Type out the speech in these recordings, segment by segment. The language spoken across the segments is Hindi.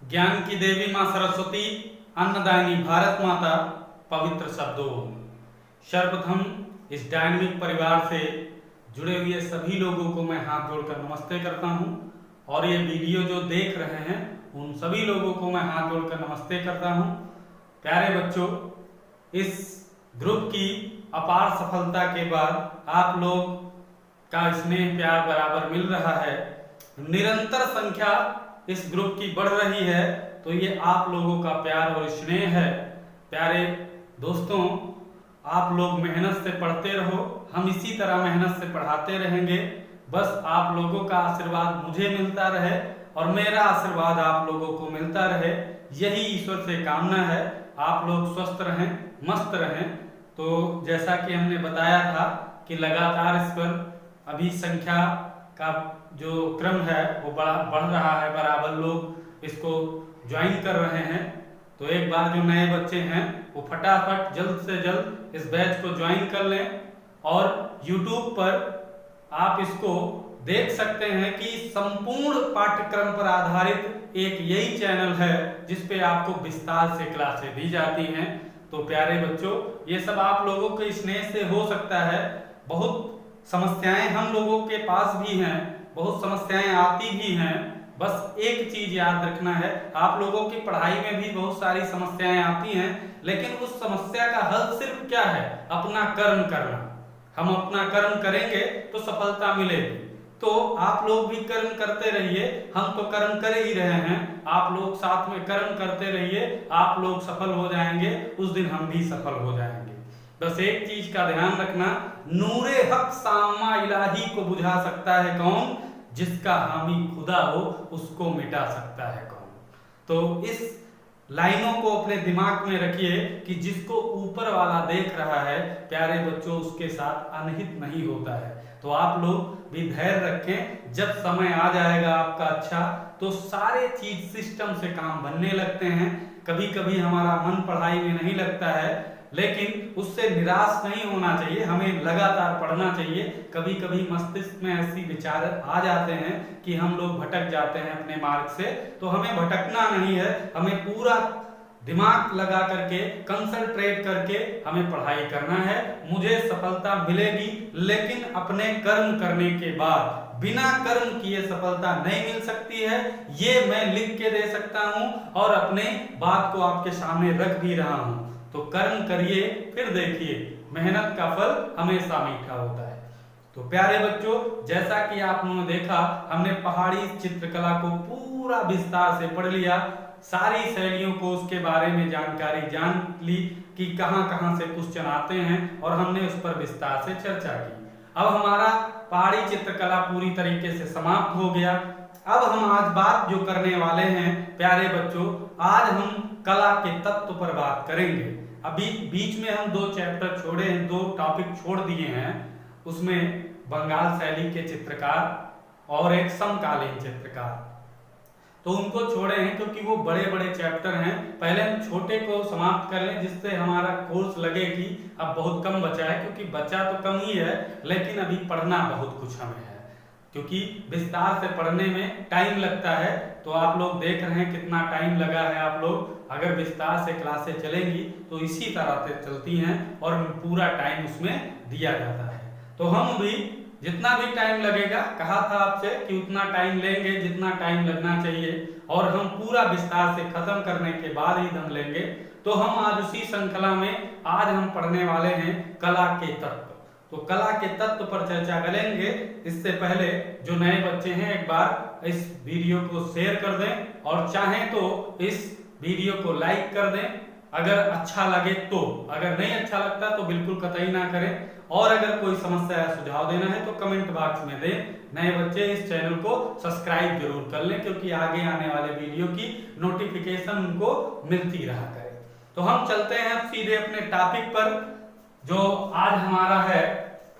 ज्ञान की देवी मां सरस्वती, अन्नदायिनी भारत माता, पवित्र शब्दों। सर्वप्रथम इस डायनेमिक परिवार से जुड़े हुए सभी लोगों को मैं हाथ जोड़कर नमस्ते करता हूं और ये वीडियो जो देख रहे हैं उन सभी लोगों को मैं हाथ जोड़कर नमस्ते करता हूं। प्यारे बच्चों, इस ग्रुप की अपार सफलता के बाद आप लोग का स्नेह प्यार बराबर मिल रहा है, निरंतर संख्या इस ग्रुप की बढ़ रही है, तो ये आप लोगों का प्यार और स्नेह है। प्यारे दोस्तों, आप लोग मेहनत से पढ़ते रहो, हम इसी तरह मेहनत से पढ़ाते रहेंगे। बस आप लोगों का आशीर्वाद मुझे मिलता रहे और मेरा आशीर्वाद आप लोगों को मिलता रहे, यही ईश्वर से कामना है। आप लोग स्वस्थ रहें, मस्त रहें। तो जैसा कि हमने बताया था कि लगातार इस पर अभी संख्या का जो क्रम है वो बढ़ रहा है, बराबर लोग इसको ज्वाइन कर रहे हैं। तो एक बार जो नए बच्चे हैं वो फटाफट जल्द से जल्द इस बैच को ज्वाइन कर लें और YouTube पर आप इसको देख सकते हैं कि संपूर्ण पाठ्यक्रम पर आधारित एक यही चैनल है जिसपे आपको विस्तार से क्लासें दी जाती हैं। तो प्यारे बच्चों, ये सब आप लोगों के स्नेह से हो सकता है। बहुत समस्याएं हम लोगों के पास भी हैं, बहुत समस्याएं आती भी हैं। बस एक चीज याद रखना है, आप लोगों की पढ़ाई में भी बहुत सारी समस्याएं आती हैं, लेकिन उस समस्या का हल सिर्फ क्या है? अपना कर्म करना। हम अपना कर्म करेंगे तो सफलता मिलेगी। तो आप लोग भी कर्म करते रहिए, हम तो कर्म कर ही रहे हैं, आप लोग साथ में कर्म करते रहिए, आप लोग सफल हो जाएंगे, उस दिन हम भी सफल हो जाएंगे। बस एक चीज का ध्यान रखना, नूरे हक सामा इलाही को बुझा सकता है कौन? जिसका हामी खुदा हो उसको मिटा सकता है कौन? तो इस लाइनों को अपने दिमाग में रखिए कि जिसको ऊपर वाला देख रहा है, प्यारे बच्चों, उसके साथ अनहित नहीं होता है। तो आप लोग भी धैर्य रखें, जब समय आ जाएगा आपका अच्छा, तो सारे चीज सिस्टम से काम बनने लगते हैं। कभी कभी हमारा मन पढ़ाई में नहीं लगता है, लेकिन उससे निराश नहीं होना चाहिए, हमें लगातार पढ़ना चाहिए। कभी कभी मस्तिष्क में ऐसी विचार आ जाते हैं कि हम लोग भटक जाते हैं अपने मार्ग से, तो हमें भटकना नहीं है, हमें पूरा दिमाग लगा करके, कंसंट्रेट करके हमें पढ़ाई करना है। मुझे सफलता मिलेगी, लेकिन अपने कर्म करने के बाद। बिना कर्म किए सफलता नहीं मिल सकती है, ये मैं लिख के दे सकता हूं और अपने बात को आपके सामने रख भी रहा हूं। तो कर्म करिए, फिर देखिए मेहनत का फल हमेशा मीठा होता है। तो प्यारे बच्चों, जैसा कि आपने देखा, हमने पहाड़ी चित्रकला को पूरा विस्तार से पढ़ लिया, सारी शैलियों को उसके बारे में जानकारी जान ली कि कहां कहां से क्वेश्चन आते हैं और हमने उस पर विस्तार से चर्चा की। अब हमारा पहाड़ी चित्रकला पूरी तरीके से समाप्त हो गया। अब हम आज बात जो करने वाले हैं प्यारे बच्चों, आज हम कला के तत्व पर बात करेंगे। अभी बीच में हम 2 चैप्टर छोड़े हैं, 2 टॉपिक छोड़ दिए हैं, उसमें बंगाल शैली के चित्रकार और एक समकालीन चित्रकार, तो उनको छोड़े हैं क्योंकि वो बड़े बड़े चैप्टर हैं। पहले हम छोटे को समाप्त कर लें, जिससे हमारा कोर्स लगे कि अब बहुत कम बचा है, क्योंकि बचा तो कम ही है, लेकिन अभी पढ़ना बहुत कुछ हमें है, क्योंकि विस्तार से पढ़ने में टाइम लगता है। तो आप लोग देख रहे हैं कितना टाइम लगा है। आप लोग अगर विस्तार से क्लासें चलेंगी तो इसी तरह से चलती हैं और पूरा टाइम उसमें दिया जाता है। तो हम भी जितना भी टाइम लगेगा, कहा था आपसे कि उतना टाइम लेंगे जितना टाइम लगना चाहिए, और हम पूरा विस्तार से खत्म करने के बाद ही दम लेंगे। तो हम आज उसी श्रृंखला में आज हम पढ़ने वाले हैं कला के तत्व। तो कला के तत्व पर चर्चा करेंगे। इससे पहले जो नए बच्चे हैं, एक बार इस वीडियो को शेयर कर दें और चाहें तो इस वीडियो को लाइक कर दें अगर अच्छा लगे तो। अगर नहीं अच्छा लगता तो बिल्कुल कतई ना करें, और अगर कोई समस्या या सुझाव देना है तो कमेंट बॉक्स में दें। नए बच्चे इस चैनल को सब्सक्राइब जरूर कर लें, क्योंकि आगे आने वाले वीडियो की नोटिफिकेशन उनको मिलती रहा करे। तो हम चलते हैं सीधे अपने टॉपिक पर, जो आज हमारा है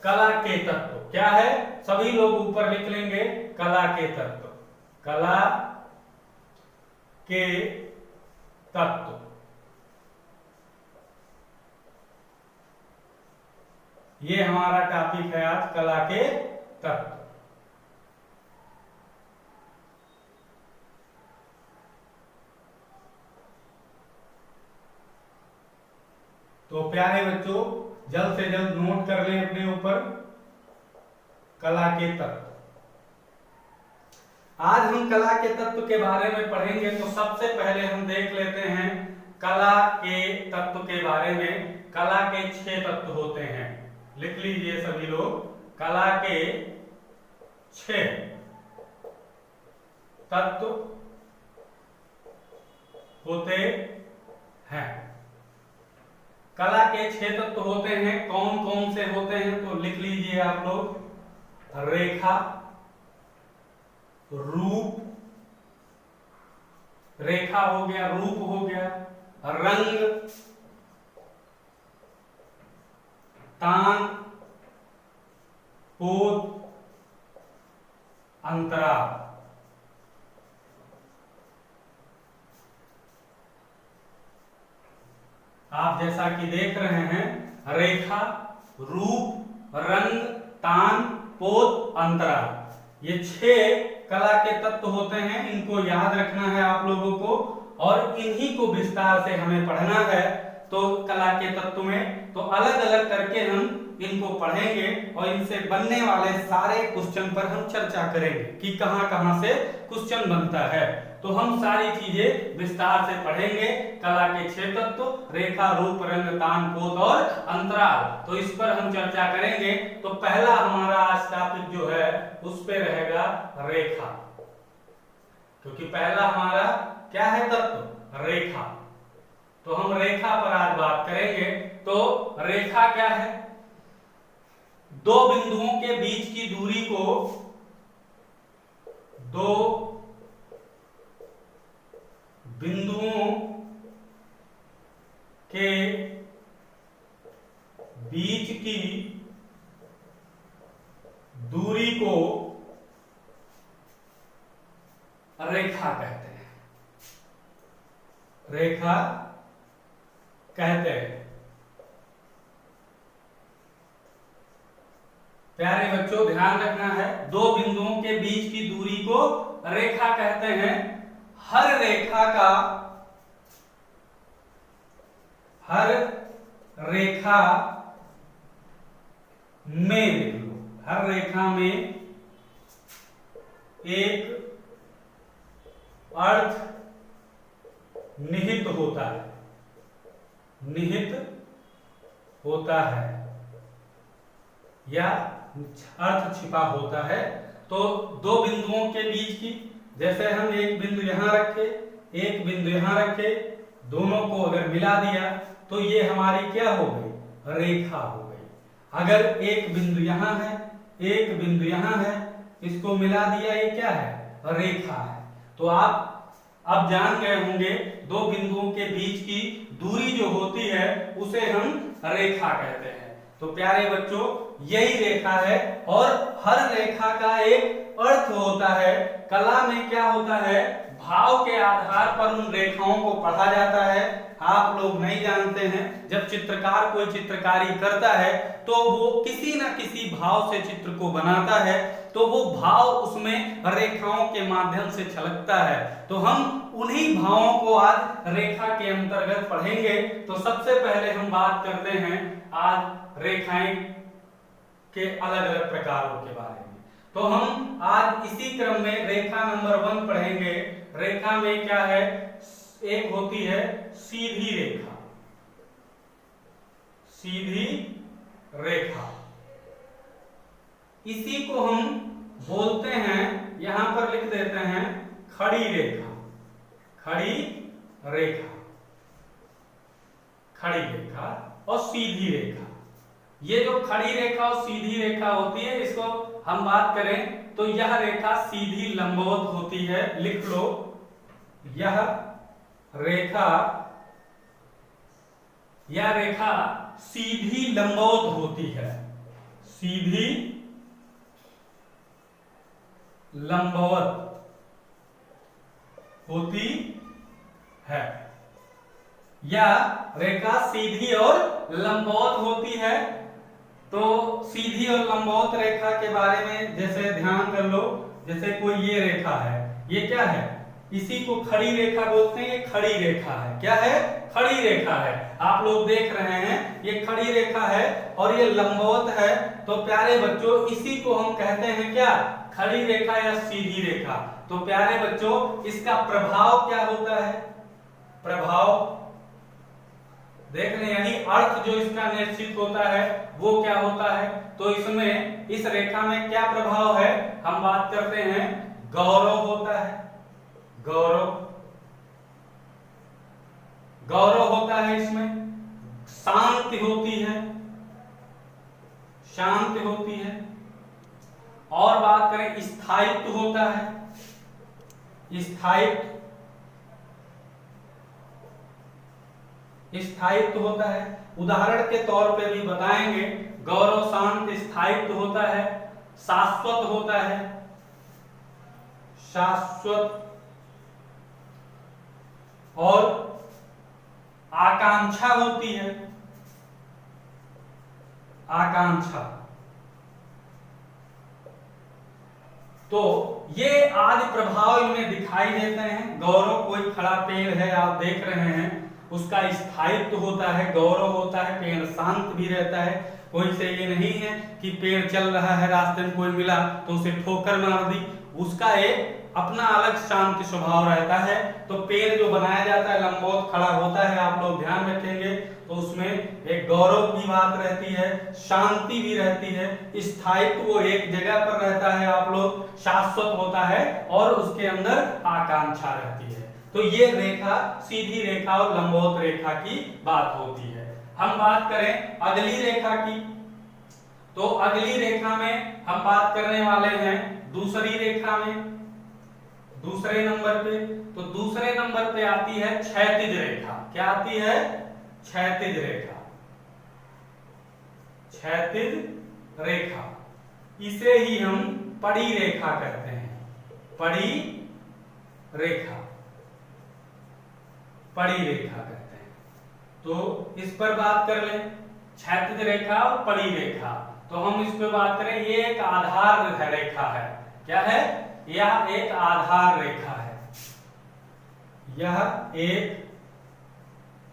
कला के तत्व। क्या है? सभी लोग ऊपर लिख लेंगे, कला के तत्व। कला के तत्व, ये हमारा टॉपिक है आज, कला के तत्व। ये हमारा टॉपिक है आज, कला के तत्व। तो प्यारे बच्चों जल्द से जल्द नोट कर लें अपने ऊपर कला के तत्व। आज हम कला के तत्व के बारे में पढ़ेंगे, तो सबसे पहले हम देख लेते हैं कला के तत्व के बारे में। कला के 6 तत्व होते हैं, लिख लीजिए सभी लोग। कला के 6 तत्व होते हैं। कला के 6 तत्व होते हैं, कौन कौन से होते हैं तो लिख लीजिए आप लोग। रेखा, रूप, रेखा हो गया, रूप हो गया, रंग, तान, पोत, अंतराल। आप जैसा कि देख रहे हैं, रेखा, रूप, रंग, तान, पोत, अंतराल, ये 6 कला के तत्व होते हैं। इनको याद रखना है आप लोगों को और इन्हीं को विस्तार से हमें पढ़ना है। तो कला के तत्व में तो अलग अलग करके हम इनको पढ़ेंगे और इनसे बनने वाले सारे क्वेश्चन पर हम चर्चा करेंगे कि कहां कहां से क्वेश्चन बनता है। तो हम सारी चीजें विस्तार से पढ़ेंगे। कला के 6 तत्व, रेखा, रूप, रंग, तान, पोत और अंतराल, तो इस पर हम चर्चा करेंगे। तो पहला हमारा आज टॉपिक जो है उस पे रहेगा रेखा, क्योंकि पहला हमारा क्या है तत्व? रेखा। तो हम रेखा पर आज बात करेंगे। तो रेखा क्या है? 2 बिंदुओं के बीच की दूरी को 2 बिंदुओं के बीच की दूरी को रेखा कहते हैं। रेखा कहते हैं। प्यारे बच्चों ध्यान रखना है, 2 बिंदुओं के बीच की दूरी को रेखा कहते हैं। हर रेखा में लिख लो, हर रेखा में एक अर्थ निहित होता है, निहित होता है या अर्थ छिपा होता है। तो 2 बिंदुओं के बीच की, जैसे हम एक बिंदु यहां रखे, एक बिंदु यहां रखे, दोनों को अगर मिला दिया तो ये हमारी क्या हो गई? रेखा हो गई। अगर एक बिंदु यहां है, एक बिंदु यहां है, इसको मिला दिया, ये क्या है? रेखा है। तो आप अब जान गए होंगे 2 बिंदुओं के बीच की दूरी जो होती है उसे हम रेखा कहते हैं। तो प्यारे बच्चों यही रेखा है और हर रेखा का एक अर्थ होता है। कला में क्या होता है? भाव के आधार पर उन रेखाओं को पढ़ा जाता है। आप लोग नहीं जानते हैं, जब चित्रकार कोई चित्रकारी करता है तो वो किसी न किसी भाव से चित्र को बनाता है, तो वो भाव उसमें रेखाओं के माध्यम से छलकता है। तो हम उन्हीं भावों को आज रेखा के अंतर्गत पढ़ेंगे। तो सबसे पहले हम बात करते हैं आज रेखाएं के अलग अलग प्रकारों के बारे में। तो हम आज इसी क्रम में रेखा नंबर 1 पढ़ेंगे। रेखा में क्या है? एक होती है सीधी रेखा, सीधी रेखा, इसी को हम बोलते हैं, यहां पर लिख देते हैं खड़ी रेखा। खड़ी रेखा, खड़ी रेखा और सीधी रेखा। ये जो खड़ी रेखा और सीधी रेखा होती है, इसको हम बात करें तो यह रेखा सीधी लंबवत होती है। लिख लो, यह रेखा सीधी लंबवत होती है, सीधी लंबवत होती है। यह रेखा सीधी और लंबवत होती है। तो सीधी और लंबवत रेखा के बारे में जैसे ध्यान कर लो, जैसे कोई ये रेखा है, ये क्या है? इसी को खड़ी रेखा बोलते हैं। ये खड़ी रेखा है। क्या है? खड़ी रेखा है। आप लोग देख रहे हैं ये खड़ी रेखा है और ये लंबवत है। तो प्यारे बच्चों इसी को हम कहते हैं क्या? खड़ी रेखा या सीधी रेखा। तो प्यारे बच्चों इसका प्रभाव क्या होता है? प्रभाव देख लें, यानी अर्थ जो इसका निश्चित होता है वो क्या होता है? तो इसमें इस रेखा में क्या प्रभाव है? हम बात करते हैं गौरव होता है। गौरव, गौरव होता है इसमें। शांति होती है, शांति होती है। और बात करें स्थायित्व होता है। स्थायित्व, स्थायित्व होता है। उदाहरण के तौर पे भी बताएंगे। गौरव, शांत, स्थायित्व होता है। शाश्वत होता है, शाश्वत। और आकांक्षा होती है, आकांक्षा। तो ये आदि प्रभाव इनमें दिखाई देते हैं। गौरव, कोई खड़ा पेड़ है आप देख रहे हैं, उसका स्थायित्व होता है, गौरव होता है, पेड़ शांत भी रहता है। कोई से ये नहीं है कि पेड़ चल रहा है, रास्ते में कोई मिला तो उसे ठोकर मार दी, उसका एक अपना अलग शांति स्वभाव रहता है। तो पेड़ जो बनाया जाता है लंबवत खड़ा होता है, आप लोग ध्यान रखेंगे तो उसमें एक गौरव की बात रहती है, शांति भी रहती है, स्थायित्व वो एक जगह पर रहता है, आप लोग शाश्वत होता है और उसके अंदर आकांक्षा रहती है। तो ये रेखा सीधी रेखा और लंबवत रेखा की बात होती है। हम बात करें अगली रेखा की, तो अगली रेखा में हम बात करने वाले हैं दूसरी रेखा में, दूसरे नंबर पे। तो दूसरे नंबर पे आती है क्षैतिज रेखा। क्या आती है? क्षैतिज रेखा। क्षैतिज रेखा, इसे ही हम पड़ी रेखा कहते हैं। पड़ी रेखा, पड़ी रेखा कहते हैं। तो इस पर बात कर लें, क्षैतिज रेखा और पड़ी रेखा। तो हम इस पर बात करें, ये एक आधार रेखा है। क्या है? यह एक आधार रेखा है। यह एक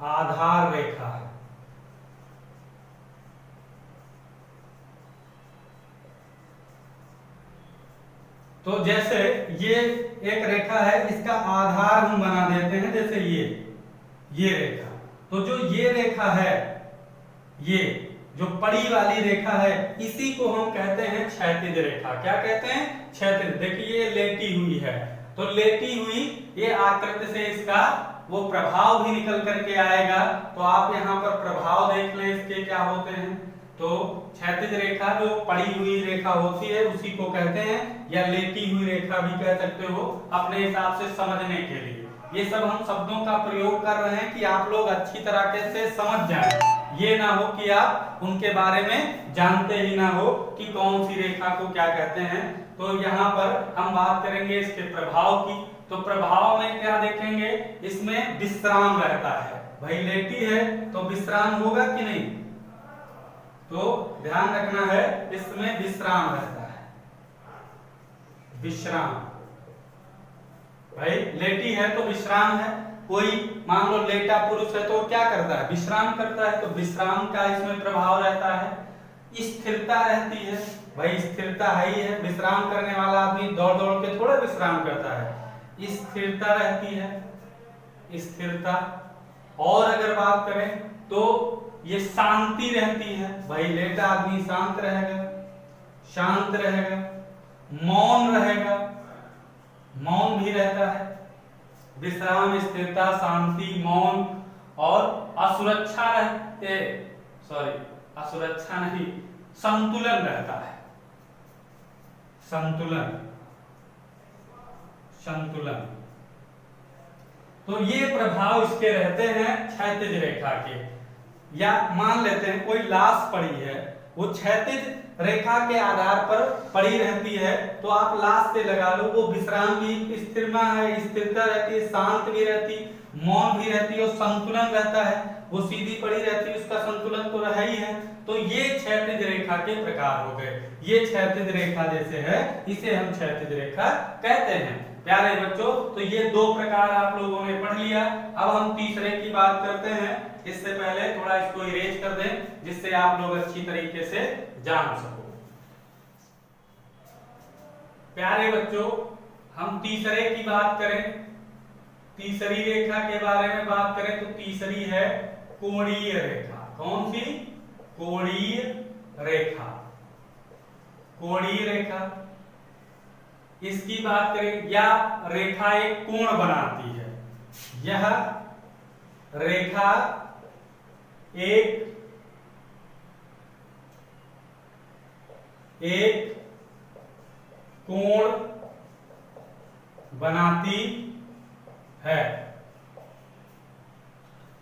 आधार रेखा है। तो जैसे ये एक रेखा है, इसका आधार हम बना देते हैं, जैसे ये रेखा। तो जो ये रेखा है, ये जो पड़ी वाली रेखा है, इसी को हम कहते हैं क्षैतिज रेखा। क्या कहते हैं? क्षैतिज। देखिए ये लेटी हुई है, तो लेटी हुई ये आकृति से इसका वो प्रभाव भी निकल करके आएगा। तो आप यहाँ पर प्रभाव देख लें इसके क्या होते हैं। तो क्षैतिज रेखा जो पड़ी हुई रेखा होती है उसी को कहते हैं, या लेटी हुई रेखा भी कह सकते हो अपने हिसाब से समझने के लिए। ये सब हम शब्दों का प्रयोग कर रहे हैं कि आप लोग अच्छी तरीके से समझ जाएं। ये ना हो कि आप उनके बारे में जानते ही ना हो कि कौन सी रेखा को क्या कहते हैं। तो यहाँ पर हम बात करेंगे इसके प्रभाव की। तो प्रभाव में क्या देखेंगे? इसमें विश्राम रहता है। भाई लेटी है तो विश्राम होगा कि नहीं? तो ध्यान रखना है, इसमें विश्राम रहता है। विश्राम, भाई लेटी है तो विश्राम है। कोई मान लो लेटा पुरुष है तो क्या करता है? विश्राम करता है। तो विश्राम का इसमें प्रभाव रहता है। स्थिरता रहती है, भाई स्थिरता है ही है। विश्राम करने वाला आदमी दौड़ दौड़ के थोड़ा विश्राम करता है। स्थिरता रहती है, स्थिरता। और अगर बात करें तो ये शांति रहती है। भाई लेटा आदमी शांत रहेगा, शांत रहेगा। मौन रहेगा, मौन भी रहता है। विश्राम, स्थिरता, शांति, मौन और असुरक्षा रहते, असुरक्षा नहीं, संतुलन रहता है। संतुलन, संतुलन। तो ये प्रभाव इसके रहते हैं क्षैतिज रेखा के। या मान लेते हैं कोई लाश पड़ी है, वो क्षैतिज रेखा के आधार पर पड़ी रहती है, तो आप लाश से लगा लो, वो विश्राम भी, स्थिरमा है, स्थिरता रहती है, शांत भी रहती, मौन भी रहती है और संतुलन रहता है। वो सीधी पड़ी रहती है, उसका संतुलन तो रहा ही है। तो ये क्षैतिज रेखा के प्रकार हो गए। ये क्षैतिज रेखा जैसे है, इसे हम क्षैतिज रेखा कहते हैं। प्यारे बच्चों, तो ये दो प्रकार आप लोगों ने पढ़ लिया। अब हम तीसरे की बात करते हैं। इससे पहले थोड़ा इसको इरेज कर दें जिससे आप लोग अच्छी तरीके से जान सको। प्यारे बच्चों, हम तीसरे की बात करें, तीसरी रेखा के बारे में बात करें तो तीसरी है कोणीय रेखा। कौन सी? कोणीय रेखा। कोणीय रेखा, इसकी बात करें, या रेखा एक कोण बनाती है। यह रेखा एक कोण बनाती है।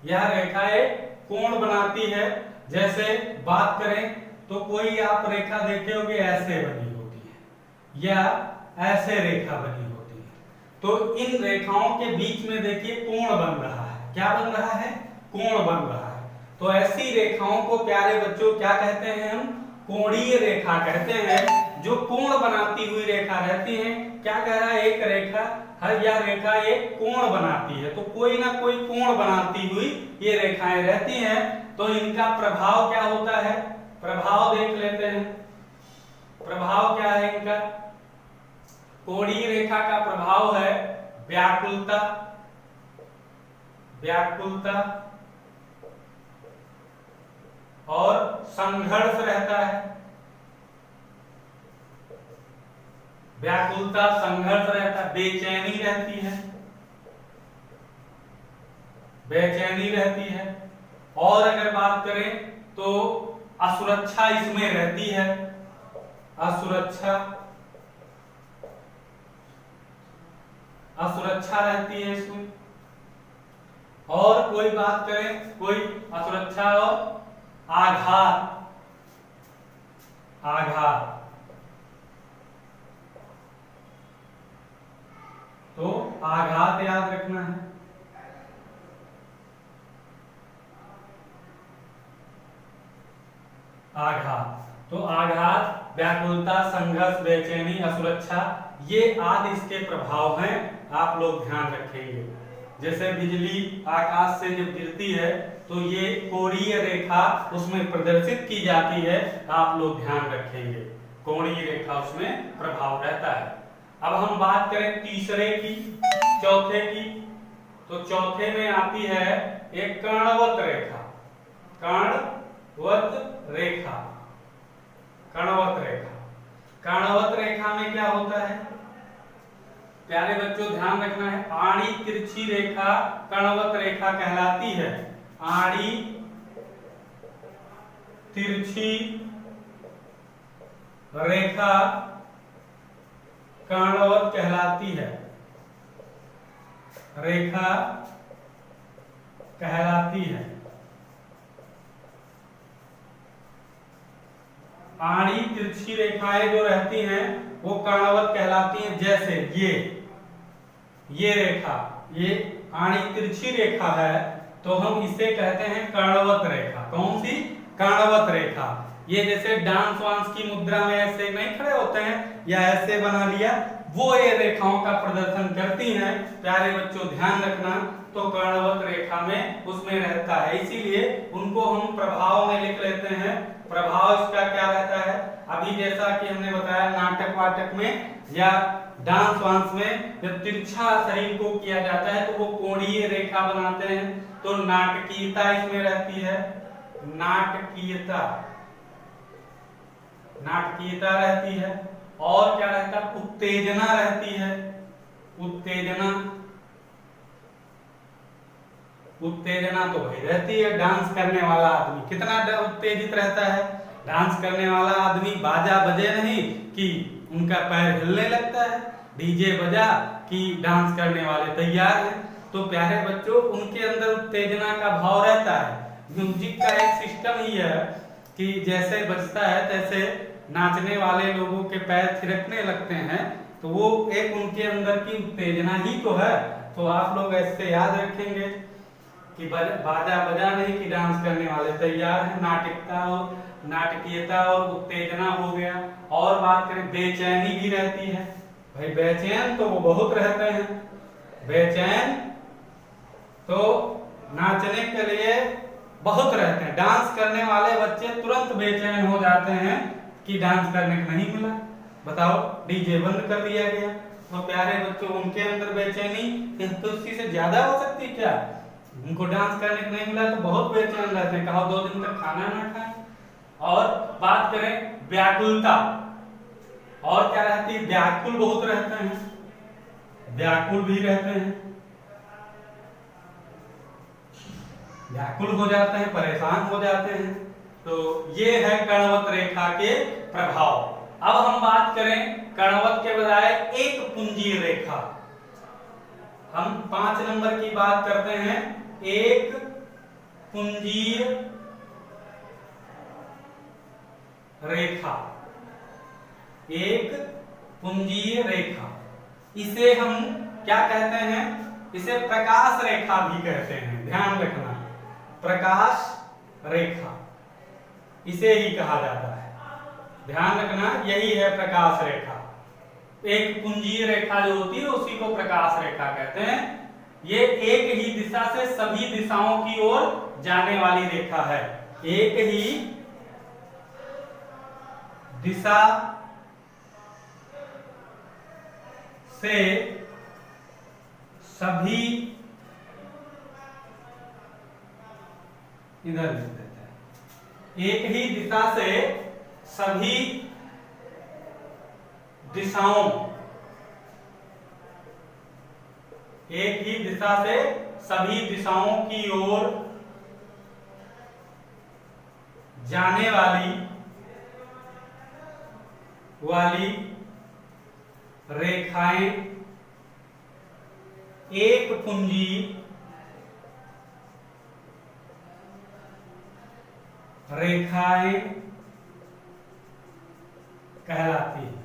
यह रेखा एक कोण बनाती है। जैसे बात करें तो कोई आप रेखा देखे होंगे ऐसे बनी होती है या ऐसे रेखा बनी होती है। तो इन रेखाओं के बीच में देखिए कोण बन रहा है। क्या बन रहा है? कोण बन रहा है। तो ऐसी रेखाओं को प्यारे बच्चों क्या कहते हैं? हम कोणीय रेखा कहते हैं। जो कोण बनाती हुई रेखा रहती है। क्या कह रहा है? एक रेखा, हर यह रेखा एक कोण बनाती है। तो कोई ना कोई कोण बनाती हुई ये रेखाएं रहती हैं। तो इनका प्रभाव क्या होता है? प्रभाव देख लेते हैं। प्रभाव क्या है इनका? कोणीय रेखा का प्रभाव है व्याकुलता। व्याकुलता और संघर्ष रहता है। व्याकुलता, संघर्ष रहता है, बेचैनी रहती है, बेचैनी रहती है। और अगर बात करें तो असुरक्षा इसमें रहती है। असुरक्षा, असुरक्षा रहती है इसमें। और कोई बात करें, कोई असुरक्षा और आघात। आघात, तो आघात याद रखना है। आघात, तो आघात, व्याकुलता, संघर्ष, बेचैनी, असुरक्षा, ये आदि इसके प्रभाव हैं। आप लोग ध्यान रखेंगे। जैसे बिजली आकाश से जब गिरती है तो ये कोणीय रेखा उसमें प्रदर्शित की जाती है। आप लोग ध्यान रखेंगे, कोणीय रेखा उसमें प्रभाव रहता है। अब हम बात करें तीसरे की, चौथे की, तो चौथे में आती है एक कर्णवत रेखा। कर्णवत रेखा, कर्णवत रेखा। कर्णवत रेखा में क्या होता है? प्यारे बच्चों ध्यान रखना है, आड़ी तिरछी रेखा कर्णवत रेखा कहलाती है। आड़ी तिरछी रेखा कर्णवत कहलाती है। रेखा कहलाती है। आड़ी तिरछी रेखाएं जो रहती हैं वो कर्णवत कहलाती हैं। जैसे ये रेखा, ये आड़ी तिरछी रेखा है तो हम इसे कहते हैं कर्णवत रेखा। कौन सी? कर्णवत रेखा। ये जैसे डांस वांस की मुद्रा में ऐसे नहीं खड़े होते हैं या ऐसे बना लिया, वो ये रेखाओं का प्रदर्शन करती हैं। प्यारे बच्चों ध्यान रखना, तो कर्णवत रेखा में उसमें रहता है, इसीलिए उनको हम प्रभाव में लिख लेते हैं। प्रभाव इसका क्या रहता है? अभी जैसा कि हमने बताया नाटक वाटक में या डांस वांस में जब तिरछा शरीर को किया जाता है तो वो कोणीय रेखा बनाते हैं। तो नाटकीयता इसमें रहती है। नाटकीयता, नाटकीयता रहती है। और क्या रहता है? उत्तेजना रहती है। उत्तेजना, उत्तेजना तो भाई रहती है। डांस करने वाला आदमी कितना उत्तेजित रहता है? डांस करने वाला आदमी बाजा बजे नहीं कि उनका पैर हिलने लगता है, डीजे बजा कि डांस करने वाले तैयार हैं। तो प्यारे बच्चों उनके अंदर उत्तेजना का भाव रहता है। म्यूजिक का एक सिस्टम ही है कि जैसे बजता है तैसे नाचने वाले लोगों के पैर थिरकने लगते हैं। तो वो एक उनके अंदर की उत्तेजना ही तो है। तो आप लोग ऐसे याद रखेंगे कि बाजा बजा नहीं कि डांस करने वाले तैयार हैं। नाटकता और नाटकीयता और उत्तेजना हो गया। और बात करें बेचैनी भी रहती है। भाई बेचैन तो वो बहुत रहते हैं, बेचैन तो नाचने के लिए बहुत रहते हैं। डांस करने वाले बच्चे तुरंत बेचैन हो जाते हैं कि डांस करने को नहीं मिला। बताओ, डीजे बंद कर दिया गया तो प्यारे बच्चों उनके अंदर बेचैनी तो उसकी से ज्यादा हो सकती है क्या? उनको डांस करने को नहीं मिला तो बहुत बेचैन रहते हैं, कहो 2 दिन तक खाना ना खाएं। और बात करें व्याकुलता, और क्या रहती है? व्याकुल बहुत रहते हैं, व्याकुल भी रहते हैं, व्याकुल हो जाते हैं, परेशान हो जाते हैं। तो ये है कर्णवत रेखा के प्रभाव। अब हम बात करें कर्णवत के बजाय एक पुंजीय रेखा। हम 5 नंबर की बात करते हैं, एक पुंजीय रेखा, एक पुंजीय रेखा। इसे हम क्या कहते हैं? इसे प्रकाश रेखा भी कहते हैं, ध्यान रखना, प्रकाश रेखा इसे ही कहा जाता है, ध्यान रखना, यही है प्रकाश रेखा। एक पुंजीय रेखा जो होती है उसी को प्रकाश रेखा कहते हैं। ये एक ही दिशा से सभी दिशाओं की ओर जाने वाली रेखा है, एक ही दिशा से सभी, इधर लिख देते हैं, एक ही दिशा से सभी दिशाओं, एक ही दिशा से सभी दिशाओं की ओर जाने वाली रेखाएं एक पुंजीय रेखाएं कहलाती है।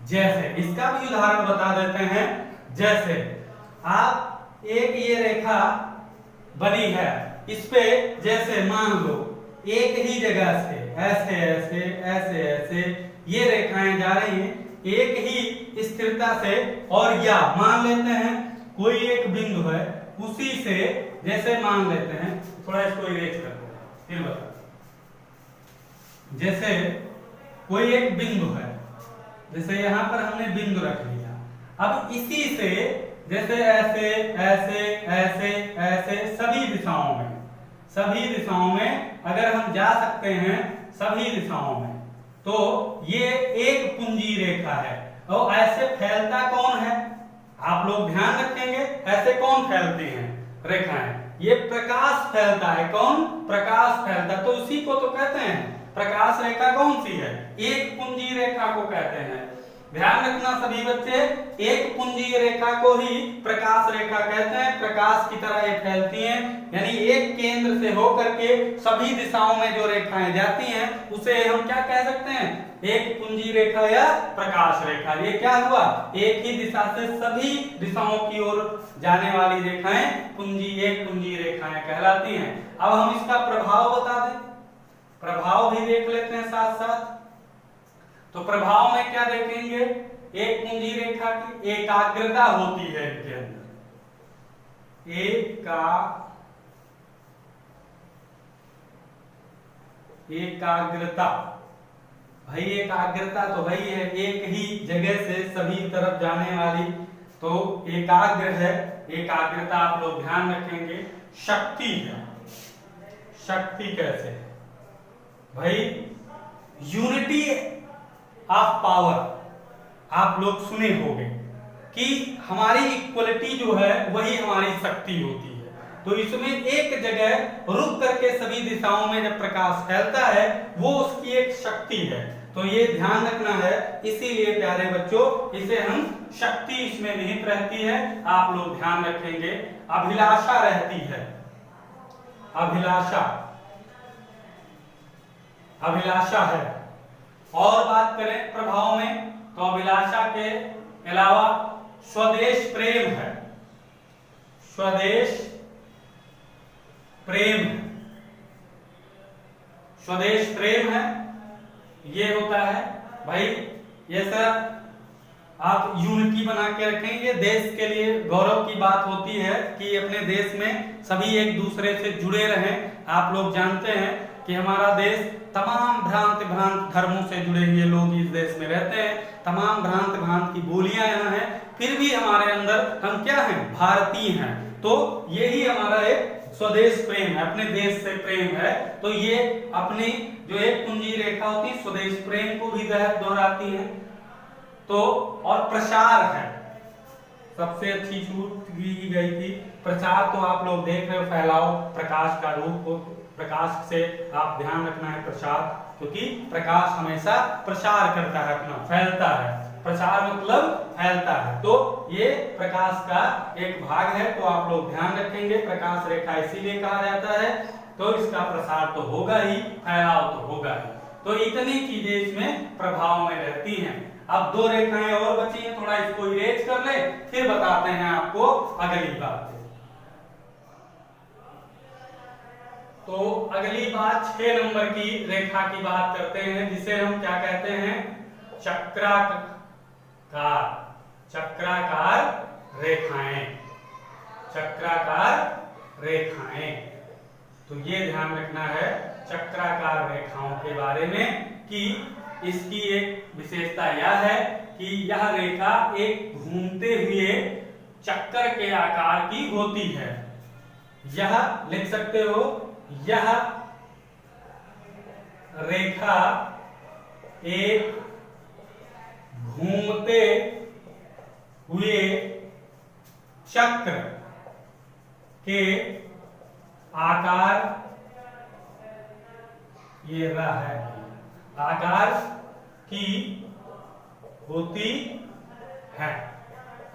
जैसे इसका भी उदाहरण बता देते हैं, जैसे आप एक ये रेखा बनी है, इस पे जैसे मान लो एक ही जगह से ऐसे ऐसे ऐसे ऐसे ये रेखाएं जा रही हैं एक ही स्थिरता से, और या मान लेते हैं कोई एक बिंदु है, उसी से जैसे मान लेते हैं, थोड़ा इसको इरेज कर दो फिर बता, जैसे कोई एक बिंदु है, जैसे यहां पर हमने बिंदु रख लिया, अब इसी से जैसे ऐसे ऐसे ऐसे ऐसे सभी दिशाओं में अगर हम जा सकते हैं सभी दिशाओं में, तो ये एक पुंजीय रेखा है। और ऐसे फैलता कौन है? आप लोग ध्यान रखेंगे, ऐसे कौन फैलती हैं रेखाएं? ये प्रकाश फैलता है। कौन? प्रकाश फैलता, तो उसी को तो कहते हैं प्रकाश रेखा। कौन सी है? एक पुंजीय रेखा को कहते हैं। ध्यान रखना सभी बच्चे, एक पुंजीय रेखा को ही प्रकाश रेखा कहते हैं। प्रकाश की तरह ये फैलती हैं, यानी एक केंद्र से होकर के सभी दिशाओं में जो रेखाएं जाती हैं उसे हम क्या कह सकते हैं? एक पुंजीय रेखा या प्रकाश रेखा। ये क्या हुआ? एक ही दिशा से सभी दिशाओं की ओर जाने वाली रेखाएं एक पुंजीय रेखाएं कहलाती हैं। अब हम इसका प्रभाव बता दें, प्रभाव भी देख लेते हैं साथ साथ। तो प्रभाव में क्या देखेंगे? एक पुंजीय रेखा की एकाग्रता होती है इनके अंदर, एकाग्रता। भाई एकाग्रता तो भाई है एक ही जगह से सभी तरफ जाने वाली, तो एकाग्र है, एकाग्रता आप लोग ध्यान रखेंगे। शक्ति है, शक्ति कैसे है भाई? यूनिटी ऑफ पावर, आप लोग सुने होंगे कि हमारी इक्वलिटी जो है वही हमारी शक्ति होती है। तो इसमें एक जगह रुक करके सभी दिशाओं में जब प्रकाश फैलता है वो उसकी एक शक्ति है। तो ये ध्यान रखना है, इसीलिए प्यारे बच्चों इसे हम शक्ति इसमें निहित रहती है, आप लोग ध्यान रखेंगे। अभिलाषा रहती है, अभिलाषा है। और बात करें प्रभाव में, तो अभिलाषा के अलावा स्वदेश प्रेम है, स्वदेश प्रेम है। ये होता है भाई ये सर आप यूनिटी बना के रखेंगे। देश के लिए गौरव की बात होती है कि अपने देश में सभी एक दूसरे से जुड़े रहें। आप लोग जानते हैं कि हमारा देश तमाम भ्रांत धर्मों से जुड़े हुए लोग इस देश में रहते हैं, तमाम भ्रांत की बोलियां यहाँ हैं, फिर भी हमारे अंदर हम क्या हैं, भारतीय हैं। तो यही हमारा एक स्वदेश प्रेम है, अपने देश से प्रेम है। तो ये अपनी जो एक कुंजी रेखा होती है स्वदेश प्रेम को भी दोहराती है। तो और प्रचार है, सबसे अच्छी छूट दी गई थी प्रचार। तो आप लोग देख रहे हो, फैलाओ प्रकाश का रूप हो, प्रकाश से आप ध्यान रखना है प्रचार, क्योंकि प्रकाश हमेशा प्रचार करता है, अपना फैलता है। प्रचार मतलब फैलता है, तो ये प्रकाश का एक भाग है। तो आप लोग ध्यान रखेंगे, प्रकाश रेखा इसीलिए कहा जाता है। तो इसका प्रसार तो होगा ही, फैलाव तो होगा ही। तो इतनी चीजें इसमें प्रभाव में रहती हैं। अब दो रेखाएं और बची हैं, थोड़ा इसको इरेज कर ले, फिर बताते हैं आपको अगली बात। तो अगली बात 6 नंबर की रेखा की बात करते हैं, जिसे हम क्या कहते हैं, चक्राकार रेखाएं, चक्राकार रेखाएं। तो ये ध्यान रखना है चक्राकार रेखाओं के बारे में कि इसकी एक विशेषता यह है कि यह रेखा एक घूमते हुए चक्कर के आकार की होती है। यह लिख सकते हो, यह रेखा एक घूमते हुए चक्र के आकार, ये रहा है, आकार की होती है।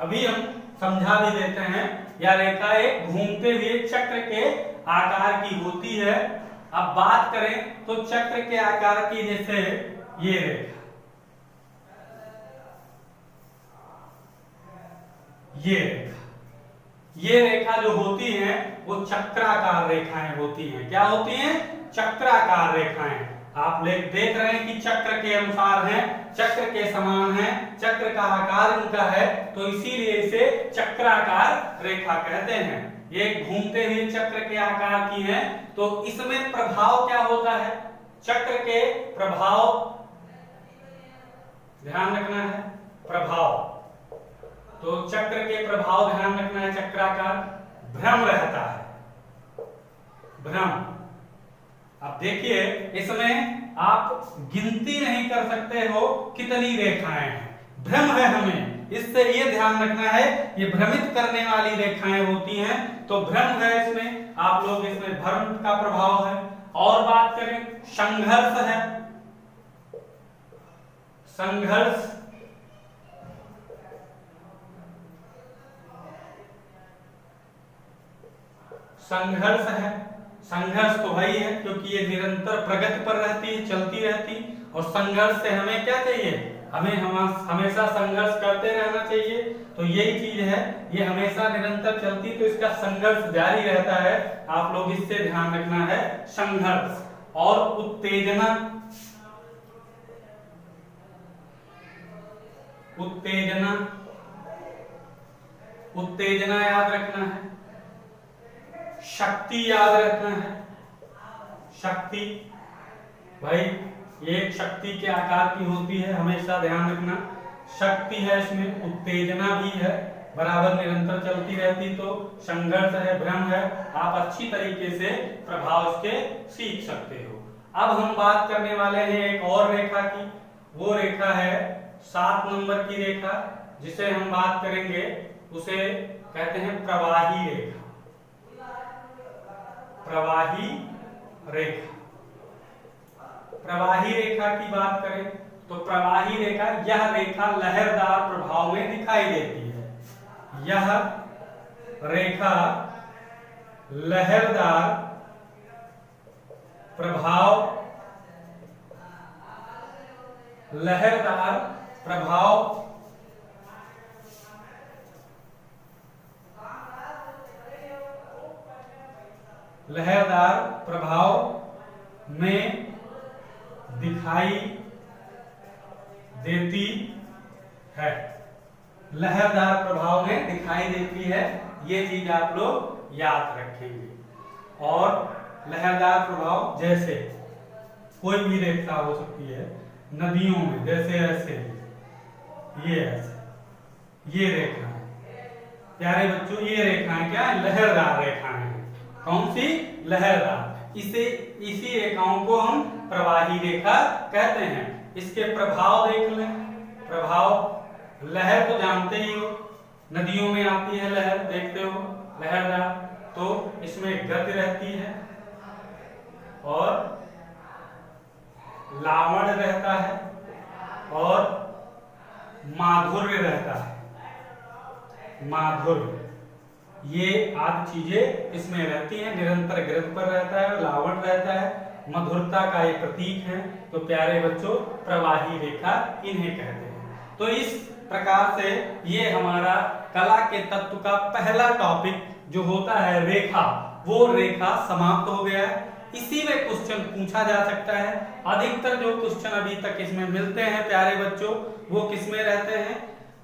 अभी हम समझा भी देते हैं। यह रेखा एक घूमते हुए चक्र के आकार की होती है। अब बात करें तो चक्र के आकार की, जैसे ये रेखा, ये रेखा जो होती है वो चक्राकार रेखाएं होती हैं। क्या होती हैं, चक्राकार रेखाएं। आप देख रहे हैं कि चक्र के अनुसार हैं, चक्र के समान हैं, चक्र का आकार इनका है, तो इसीलिए इसे चक्राकार रेखा कहते हैं। ये घूमते हुए चक्र के आकार की है। तो इसमें प्रभाव क्या होता है, चक्र के प्रभाव, ध्यान रखना है प्रभाव। तो चक्र के प्रभाव ध्यान रखना है, चक्राकार भ्रम रहता है, भ्रम। अब देखिए इसमें आप गिनती नहीं कर सकते हो कितनी रेखाएं हैं, भ्रम है हमें, इससे ये ध्यान रखना है ये भ्रमित करने वाली रेखाएं होती हैं। तो भ्रम है इसमें, आप लोग इसमें भ्रम का प्रभाव है। और बात करें, संघर्ष है, संघर्ष, संघर्ष है। संघर्ष तो वही है क्योंकि ये निरंतर प्रगति पर रहती है, चलती रहती। और संघर्ष से हमें क्या चाहिए, हमें हमेशा संघर्ष करते रहना चाहिए। तो यही चीज है, ये हमेशा निरंतर चलती, तो इसका संघर्ष जारी रहता है। आप लोग इससे ध्यान रखना है, संघर्ष। और उत्तेजना, उत्तेजना, उत्तेजना याद रखना है। शक्ति याद रखना है, शक्ति, भाई ये एक शक्ति के आकार की होती है, हमेशा ध्यान रखना। शक्ति है इसमें, उत्तेजना भी है, बराबर निरंतर चलती रहती। तो संघर्ष है, भ्रम है, आप अच्छी तरीके से प्रभाव इसके सीख सकते हो। अब हम बात करने वाले हैं एक और रेखा की, वो रेखा है 7 नंबर की रेखा, जिसे हम बात करेंगे, उसे कहते हैं प्रवाही रेखा, प्रवाही रेखा। प्रवाही रेखा की बात करें तो प्रवाही रेखा, यह रेखा लहरदार प्रभाव में दिखाई देती है। यह रेखा लहरदार प्रभाव, लहरदार प्रभाव लहरदार प्रभाव में दिखाई देती है, लहरदार प्रभाव में दिखाई देती है। ये चीज आप लोग याद रखेंगे। और लहरदार प्रभाव जैसे कोई भी रेखा हो सकती है नदियों में, जैसे ऐसे, ये ऐसे, ये रेखा है प्यारे बच्चों, ये रेखाएं क्या है? लहरदार रेखाएं हैं। कौन सी? लहरदार। इसी रेखाओं को हम प्रवाही रेखा कहते हैं। इसके प्रभाव देख लें। प्रभाव, लहर तो जानते ही हो, नदियों में आती है लहर, देखते हो लहरदार, तो इसमें गति रहती है और लावण्य रहता है और माधुर्य रहता है। माधुर्य, ये आदि चीजें इसमें रहती हैं। निरंतर गति पर रहता है, लावण्य रहता है, मधुरता का ये प्रतीक है। तो प्यारे बच्चों, प्रवाही रेखा इन्हें कहते हैं। तो इस प्रकार से ये हमारा कला के तत्व का पहला टॉपिक जो होता है रेखा, वो रेखा समाप्त हो गया है। इसी में क्वेश्चन पूछा जा सकता है। अधिकतर जो क्वेश्चन अभी तक इसमें मिलते हैं प्यारे बच्चों, वो किसमें रहते हैं?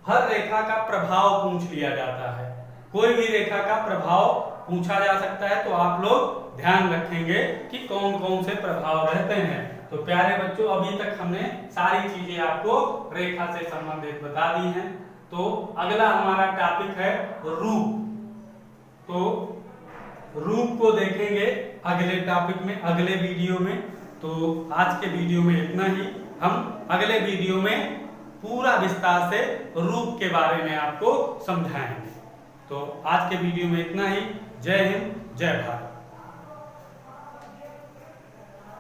हर रेखा का प्रभाव पूछ लिया जाता है। कोई भी रेखा का प्रभाव पूछा जा सकता है, तो आप लोग ध्यान रखेंगे कि कौन कौन से प्रभाव रहते हैं। तो प्यारे बच्चों, अभी तक हमने सारी चीजें आपको रेखा से संबंधित बता दी हैं। तो अगला हमारा टॉपिक है रूप। तो रूप को देखेंगे अगले टॉपिक में, अगले वीडियो में। तो आज के वीडियो में इतना ही। हम अगले वीडियो में पूरा विस्तार से रूप के बारे में आपको समझाएंगे। तो आज के वीडियो में इतना ही। जय हिंद, जय भारत।